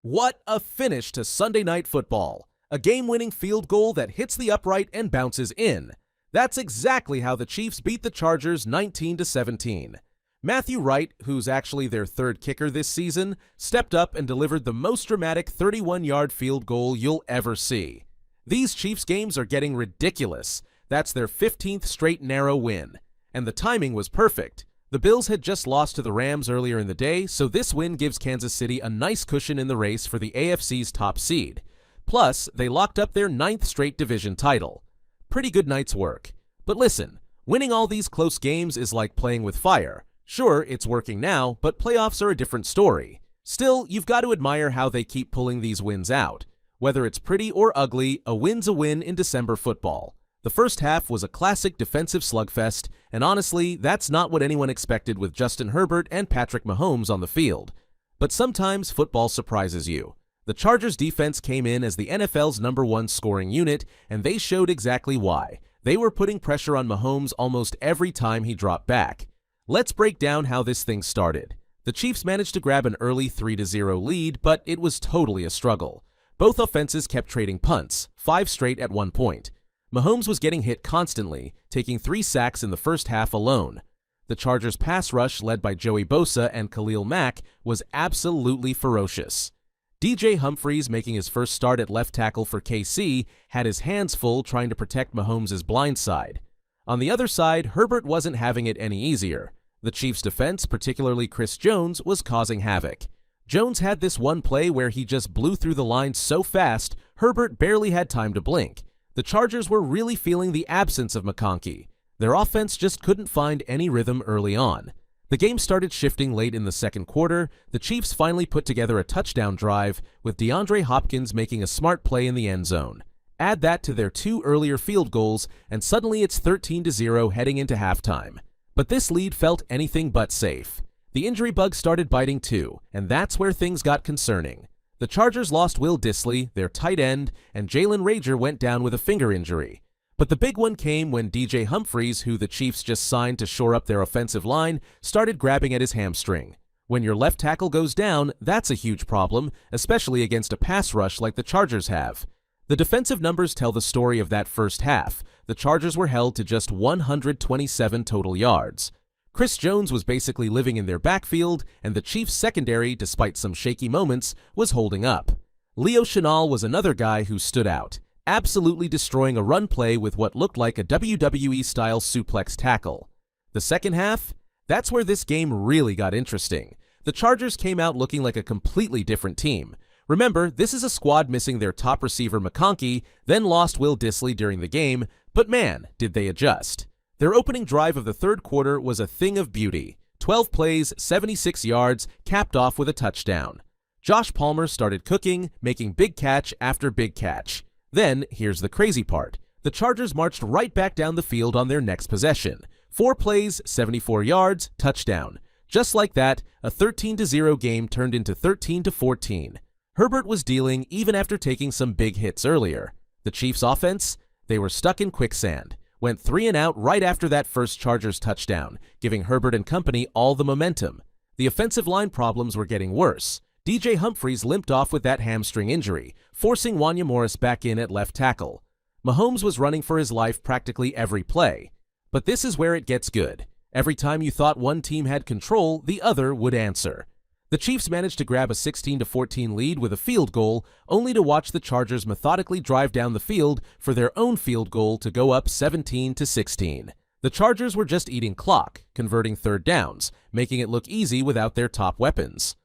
What a finish to Sunday Night Football. A game-winning field goal that hits the upright and bounces in. That's exactly how the Chiefs beat the Chargers 19-17. Matthew Wright, who's actually their third kicker this season, stepped up and delivered the most dramatic 31-yard field goal you'll ever see. These Chiefs games are getting ridiculous. That's their 15th straight narrow win. And the timing was perfect. The Bills had just lost to the Rams earlier in the day, so this win gives Kansas City a nice cushion in the race for the AFC's top seed. Plus, they locked up their 9th straight division title. Pretty good night's work. But listen, winning all these close games is like playing with fire. Sure, it's working now, but playoffs are a different story. Still, you've got to admire how they keep pulling these wins out. Whether it's pretty or ugly, a win's a win in December football. The first half was a classic defensive slugfest, and honestly, that's not what anyone expected with Justin Herbert and Patrick Mahomes on the field. But sometimes football surprises you. The Chargers defense came in as the NFL's #1 scoring unit, and they showed exactly why. They were putting pressure on Mahomes almost every time he dropped back. Let's break down how this thing started. The Chiefs managed to grab an early 3-0 lead, but it was totally a struggle. Both offenses kept trading punts, 5 straight at one point. Mahomes was getting hit constantly, taking 3 sacks in the first half alone. The Chargers' pass rush, led by Joey Bosa and Khalil Mack, was absolutely ferocious. DJ Humphries, making his first start at left tackle for KC, had his hands full trying to protect Mahomes' blind side. On the other side, Herbert wasn't having it any easier. The Chiefs' defense, particularly Chris Jones, was causing havoc. Jones had this one play where he just blew through the line so fast, Herbert barely had time to blink. The Chargers were really feeling the absence of McConkey. Their offense just couldn't find any rhythm early on. The game started shifting late in the second quarter. The Chiefs finally put together a touchdown drive, with DeAndre Hopkins making a smart play in the end zone. Add that to their 2 earlier field goals, and suddenly it's 13-0 heading into halftime. But this lead felt anything but safe. The injury bug started biting too, and that's where things got concerning. The Chargers lost Will Dissly, their tight end, and Jalen Reagor went down with a finger injury. But the big one came when DJ Humphries, who the Chiefs just signed to shore up their offensive line, started grabbing at his hamstring. When your left tackle goes down, that's a huge problem, especially against a pass rush like the Chargers have. The defensive numbers tell the story of that first half. The Chargers were held to just 127 total yards. Chris Jones was basically living in their backfield, and the Chiefs' secondary, despite some shaky moments, was holding up. Leo Chenal was another guy who stood out, absolutely destroying a run play with what looked like a WWE-style suplex tackle. The second half? That's where this game really got interesting. The Chargers came out looking like a completely different team. Remember, this is a squad missing their top receiver McConkey, then lost Will Dissly during the game, but man, did they adjust. Their opening drive of the third quarter was a thing of beauty. 12 plays, 76 yards, capped off with a touchdown. Josh Palmer started cooking, making big catch after big catch. Then, here's the crazy part. The Chargers marched right back down the field on their next possession. 4 plays, 74 yards, touchdown. Just like that, a 13-0 game turned into 13-14. Herbert was dealing even after taking some big hits earlier. The Chiefs' offense? They were stuck in quicksand. Went 3 and out right after that first Chargers touchdown, giving Herbert and company all the momentum. The offensive line problems were getting worse. DJ Humphries limped off with that hamstring injury, forcing Wanya Morris back in at left tackle. Mahomes was running for his life practically every play. But this is where it gets good. Every time you thought one team had control, the other would answer. The Chiefs managed to grab a 16-14 lead with a field goal, only to watch the Chargers methodically drive down the field for their own field goal to go up 17-16. The Chargers were just eating clock, converting third downs, making it look easy without their top weapons.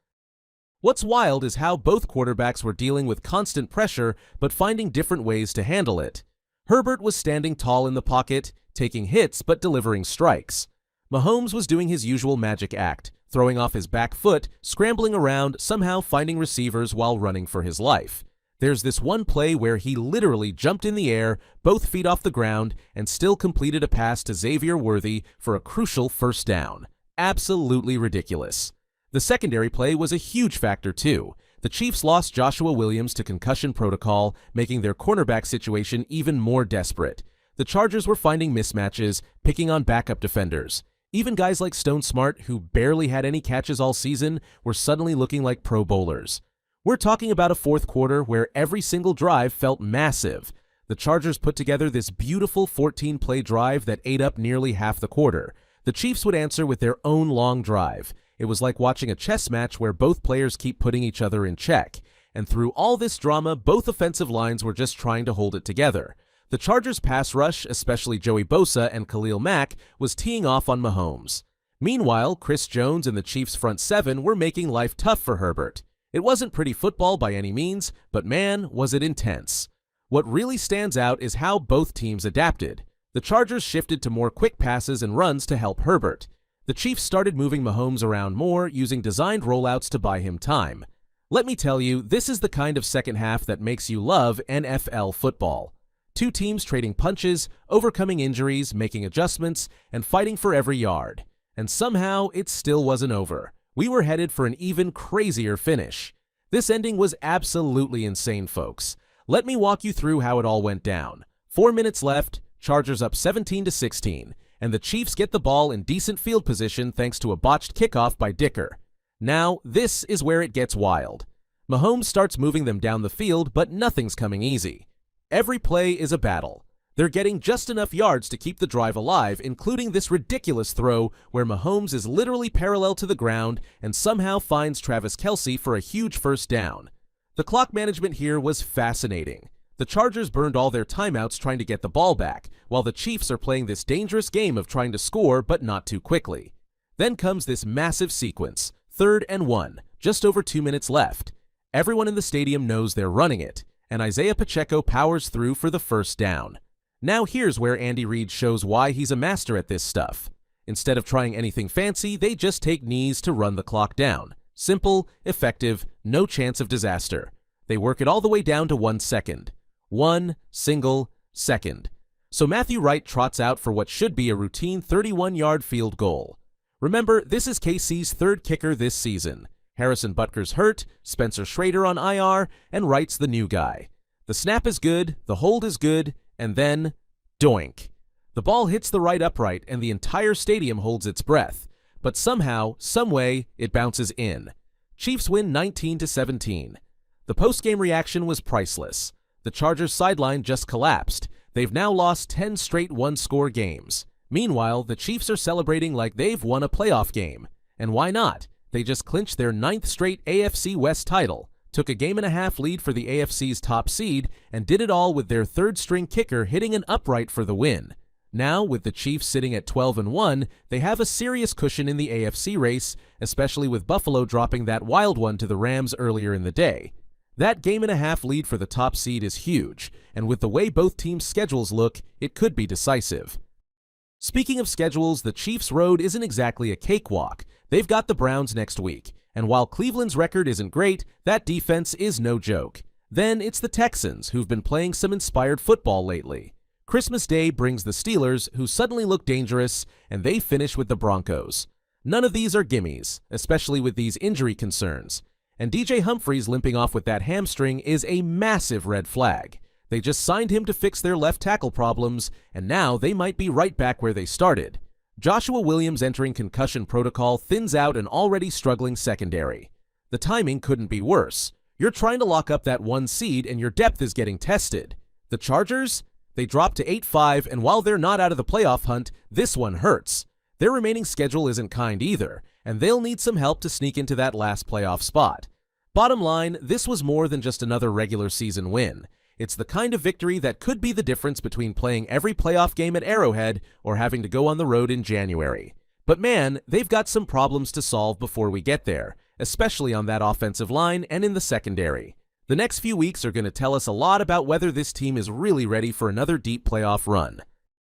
What's wild is how both quarterbacks were dealing with constant pressure but finding different ways to handle it. Herbert was standing tall in the pocket, taking hits but delivering strikes. Mahomes was doing his usual magic act, throwing off his back foot, scrambling around, somehow finding receivers while running for his life. There's this one play where he literally jumped in the air, both feet off the ground, and still completed a pass to Xavier Worthy for a crucial first down. Absolutely ridiculous. The secondary play was a huge factor too. The Chiefs lost Joshua Williams to concussion protocol, making their cornerback situation even more desperate. The Chargers were finding mismatches, picking on backup defenders. Even guys like Stone Smart, who barely had any catches all season, were suddenly looking like Pro Bowlers. We're talking about a fourth quarter where every single drive felt massive. The Chargers put together this beautiful 14-play drive that ate up nearly half the quarter. The Chiefs would answer with their own long drive. It was like watching a chess match where both players keep putting each other in check. And through all this drama, both offensive lines were just trying to hold it together. The Chargers' pass rush, especially Joey Bosa and Khalil Mack, was teeing off on Mahomes. Meanwhile, Chris Jones and the Chiefs' front seven were making life tough for Herbert. It wasn't pretty football by any means, but man, was it intense. What really stands out is how both teams adapted. The Chargers shifted to more quick passes and runs to help Herbert. The Chiefs started moving Mahomes around more, using designed rollouts to buy him time. Let me tell you, this is the kind of second half that makes you love NFL football. Two teams trading punches, overcoming injuries, making adjustments, and fighting for every yard. And somehow, it still wasn't over. We were headed for an even crazier finish. This ending was absolutely insane, folks. Let me walk you through how it all went down. 4 minutes left, Chargers up 17-16, and the Chiefs get the ball in decent field position thanks to a botched kickoff by Dicker. Now, this is where it gets wild. Mahomes starts moving them down the field, but nothing's coming easy. Every play is a battle. They're getting just enough yards to keep the drive alive, including this ridiculous throw where Mahomes is literally parallel to the ground and somehow finds Travis Kelce for a huge first down. The clock management here was fascinating. The Chargers burned all their timeouts trying to get the ball back, while the Chiefs are playing this dangerous game of trying to score but not too quickly. Then comes this massive sequence, 3rd and 1, just over 2 minutes left. Everyone in the stadium knows they're running it, and Isaiah Pacheco powers through for the first down. Now here's where Andy Reid shows why he's a master at this stuff. Instead of trying anything fancy, they just take knees to run the clock down. Simple, effective, no chance of disaster. They work it all the way down to 1 second. 1 single second. So Matthew Wright trots out for what should be a routine 31-yard field goal. Remember, this is KC's third kicker this season. Harrison Butker's hurt, Spencer Schrader on IR, and Wright's the new guy. The snap is good, the hold is good, and then, doink. The ball hits the right upright and the entire stadium holds its breath. But somehow, someway, it bounces in. Chiefs win 19-17. The post-game reaction was priceless. The Chargers' sideline just collapsed. They've now lost 10 straight one-score games. Meanwhile, the Chiefs are celebrating like they've won a playoff game. And why not? They just clinched their 9th straight AFC West title, took a game-and-a-half lead for the AFC's top seed, and did it all with their third-string kicker hitting an upright for the win. Now, with the Chiefs sitting at 12-1, they have a serious cushion in the AFC race, especially with Buffalo dropping that wild one to the Rams earlier in the day. That game-and-a-half lead for the top seed is huge, and with the way both teams' schedules look, it could be decisive. Speaking of schedules, the Chiefs' road isn't exactly a cakewalk. They've got the Browns next week, and while Cleveland's record isn't great, that defense is no joke. Then it's the Texans, who've been playing some inspired football lately. Christmas Day brings the Steelers, who suddenly look dangerous, and they finish with the Broncos. None of these are gimmies, especially with these injury concerns. And DJ Humphries limping off with that hamstring is a massive red flag. They just signed him to fix their left tackle problems, and now they might be right back where they started. Joshua Williams entering concussion protocol thins out an already struggling secondary. The timing couldn't be worse. You're trying to lock up that 1 seed and your depth is getting tested. The Chargers? They dropped to 8-5, and while they're not out of the playoff hunt, this one hurts. Their remaining schedule isn't kind either, and they'll need some help to sneak into that last playoff spot. Bottom line, this was more than just another regular season win. It's the kind of victory that could be the difference between playing every playoff game at Arrowhead or having to go on the road in January. But man, they've got some problems to solve before we get there, especially on that offensive line and in the secondary. The next few weeks are going to tell us a lot about whether this team is really ready for another deep playoff run.